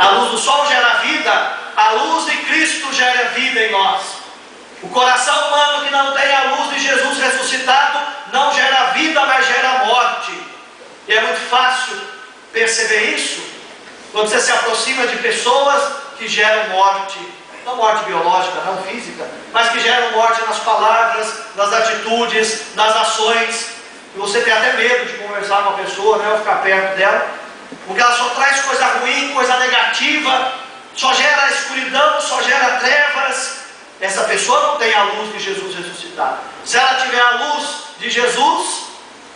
A luz do sol gera vida, a luz de Cristo gera vida em nós. O coração humano que não tem a luz de Jesus ressuscitado não gera vida, mas gera morte. E é muito fácil perceber isso quando você se aproxima de pessoas que geram morte. Não morte biológica, não física, mas que geram morte nas palavras, nas atitudes, nas ações. E você tem até medo de conversar com a pessoa, né, ou ficar perto dela, porque ela só traz coisa ruim, coisa negativa, só gera escuridão, só gera trevas. Essa pessoa não tem a luz de Jesus ressuscitado. Se ela tiver a luz de Jesus,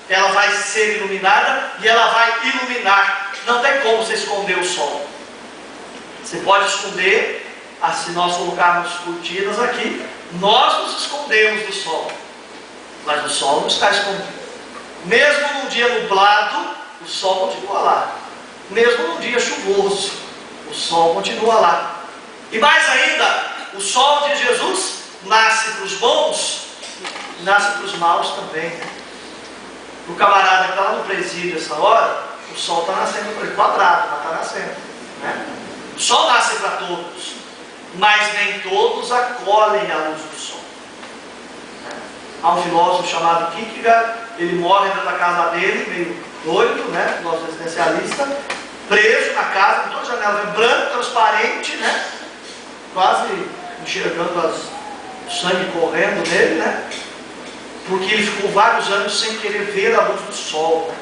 ela vai ser iluminada e ela vai iluminar. Não tem como você esconder o sol. Você pode esconder, se nós colocarmos cortinas aqui, nós nos escondemos do sol, mas o sol não está escondido. Mesmo num dia nublado, o sol continua lá. Mesmo num dia chuvoso, o sol continua lá. E mais ainda, o sol de Jesus nasce para os bons, nasce para os maus também. O camarada que está lá no presídio essa hora, o sol está nascendo para ele, quadrado, mas está nascendo, né? O sol nasce para todos, mas nem todos acolhem a luz do sol. Há um filósofo chamado Kierkegaard, ele morre dentro da casa dele, meio doido, né? Filósofo existencialista, preso na casa, com toda a janela branca, transparente, né? Quase enxergando o sangue correndo nele, né? Porque ele ficou vários anos sem querer ver a luz do sol, né?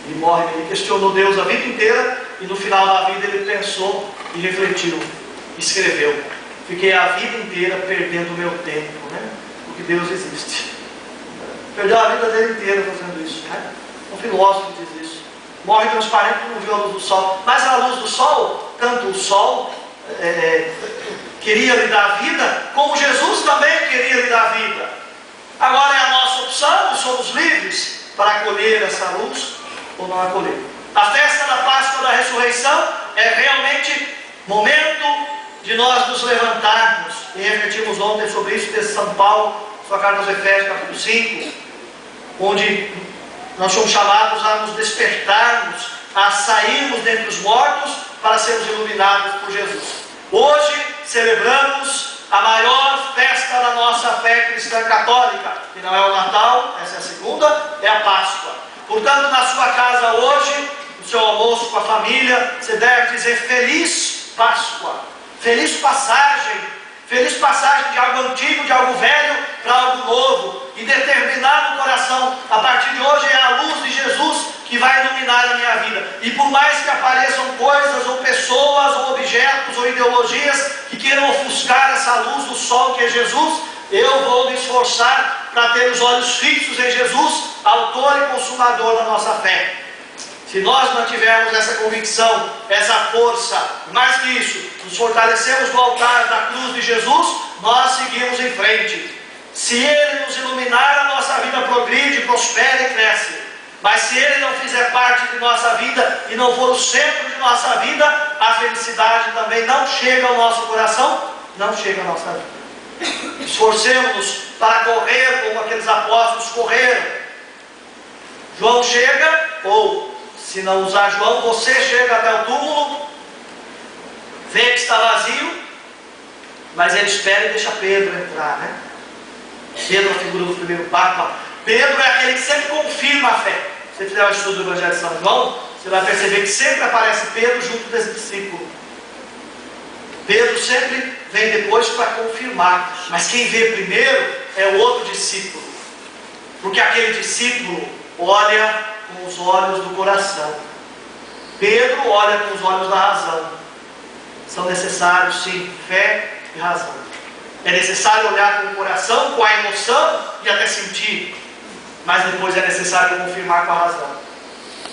Ele morre, ele questionou Deus a vida inteira e no final da vida ele pensou e refletiu, escreveu: fiquei a vida inteira perdendo o meu tempo, né? Porque Deus existe. Perdeu a vida dele inteira fazendo isso, né? Um filósofo diz isso. Morre transparente porque não viu a luz do sol. Mas a luz do sol, tanto o sol queria lhe dar vida, como Jesus também queria lhe dar vida. Agora é a nossa opção, e somos livres para acolher essa luz ou não acolher. A festa da Páscoa da Ressurreição é realmente momento de nós nos levantarmos, e refletimos ontem sobre isso, de São Paulo, sua carta aos Efésios, capítulo 5, onde nós somos chamados a nos despertarmos, a sairmos dentre os mortos para sermos iluminados por Jesus. Hoje celebramos a maior festa da nossa fé cristã católica, que não é o Natal, essa é a segunda, é a Páscoa. Portanto, na sua casa hoje, no seu almoço com a família, você deve dizer Feliz Páscoa, feliz passagem de algo antigo, de algo velho para algo novo, e determinar no coração, a partir de hoje é a luz de Jesus que vai iluminar a minha vida. E por mais que apareçam coisas, ou pessoas, ou objetos, ou ideologias que queiram ofuscar essa luz do sol que é Jesus, eu vou me esforçar para ter os olhos fixos em Jesus, autor e consumador da nossa fé. Se nós mantivermos essa convicção, essa força, mais que isso, nos fortalecemos no altar da cruz de Jesus, nós seguimos em frente. Se Ele nos iluminar, a nossa vida progride, prospera e cresce. Mas se Ele não fizer parte de nossa vida e não for o centro de nossa vida, a felicidade também não chega ao nosso coração, não chega à nossa vida. Esforcemos-nos para correr como aqueles apóstolos correram. João chega, ou se não usar João, você chega até o túmulo, vê que está vazio, mas ele espera e deixa Pedro entrar, né? Pedro é a figura do primeiro Papa. Pedro é aquele que sempre confirma a fé. Se você fizer o estudo do Evangelho de São João, você vai perceber que sempre aparece Pedro junto desse discípulo. Pedro sempre vem depois para confirmar, mas quem vê primeiro é o outro discípulo, porque aquele discípulo olha com os olhos do coração. Pedro olha com os olhos da razão. São necessários, sim, fé e razão. É necessário olhar com o coração, com a emoção e até sentir, mas depois é necessário confirmar com a razão.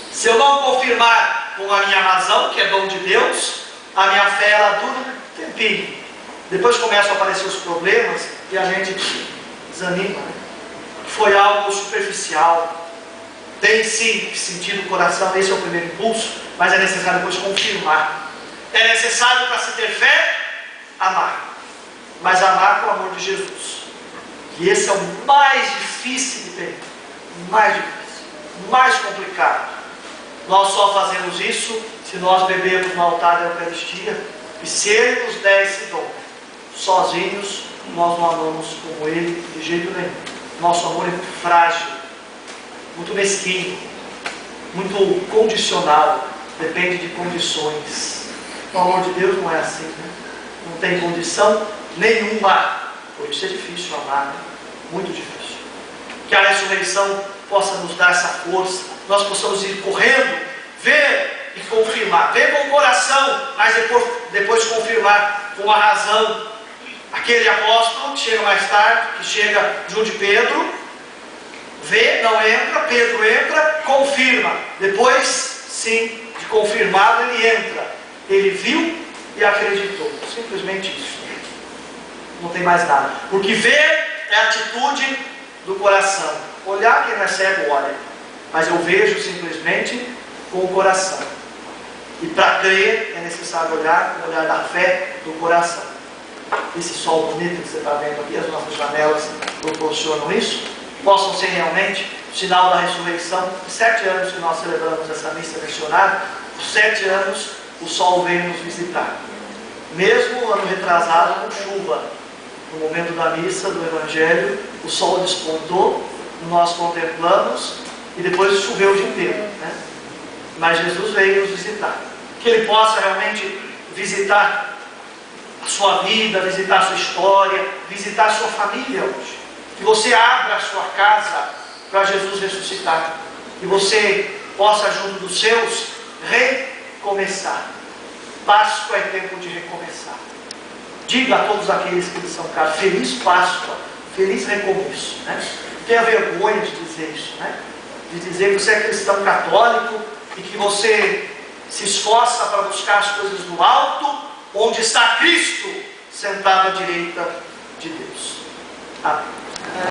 Se eu não confirmar com a minha razão, que é dom de Deus, a minha fé ela dura um tempinho. Depois começam a aparecer os problemas e a gente desanima, né? Foi algo superficial. Tem sim que sentir no coração, esse é o primeiro impulso, mas é necessário depois confirmar. É necessário, para se ter fé, amar. Mas amar com o amor de Jesus. E esse é o mais difícil de ter. Mais difícil, mais complicado. Nós só fazemos isso se nós bebermos no altar da Eucaristia e se Ele nos der esse dom. Sozinhos, nós não amamos como Ele de jeito nenhum. Nosso amor é muito frágil, muito mesquinho, muito condicional, depende de condições. O amor de Deus não é assim, né? Não tem condição nenhuma. Por isso é difícil amar, né? Muito difícil. Que a ressurreição possa nos dar essa força, nós possamos ir correndo, ver e confirmar, ver com o coração, mas depois confirmar com a razão. Aquele apóstolo que chega mais tarde, que chega junto de Pedro, vê, não entra, Pedro entra, confirma. Depois, sim, de confirmado, ele entra. Ele viu e acreditou. Simplesmente isso. Não tem mais nada. Porque ver é a atitude do coração. Olhar, quem não é cego, olha. Mas eu vejo simplesmente com o coração. E para crer é necessário olhar com o olhar da fé do coração. Esse sol bonito que você está vendo aqui, as nossas janelas proporcionam isso, possam ser realmente o sinal da ressurreição. Os 7 anos que nós celebramos essa missa missionária, os 7 anos o sol veio nos visitar. Mesmo ano retrasado com chuva, no momento da missa, do Evangelho, o sol despontou, nós contemplamos e depois choveu o dia inteiro, né? Mas Jesus veio nos visitar. Que Ele possa realmente visitar a sua vida, visitar a sua história, visitar a sua família hoje. Que você abra a sua casa para Jesus ressuscitar. Que você possa, junto dos seus, recomeçar. Páscoa é tempo de recomeçar. Diga a todos aqueles que lhes são caros, feliz Páscoa, feliz recomeço, né? Não tenha vergonha de dizer isso, né? De dizer que você é cristão católico e que você se esforça para buscar as coisas do alto, onde está Cristo sentado à direita de Deus. Amém.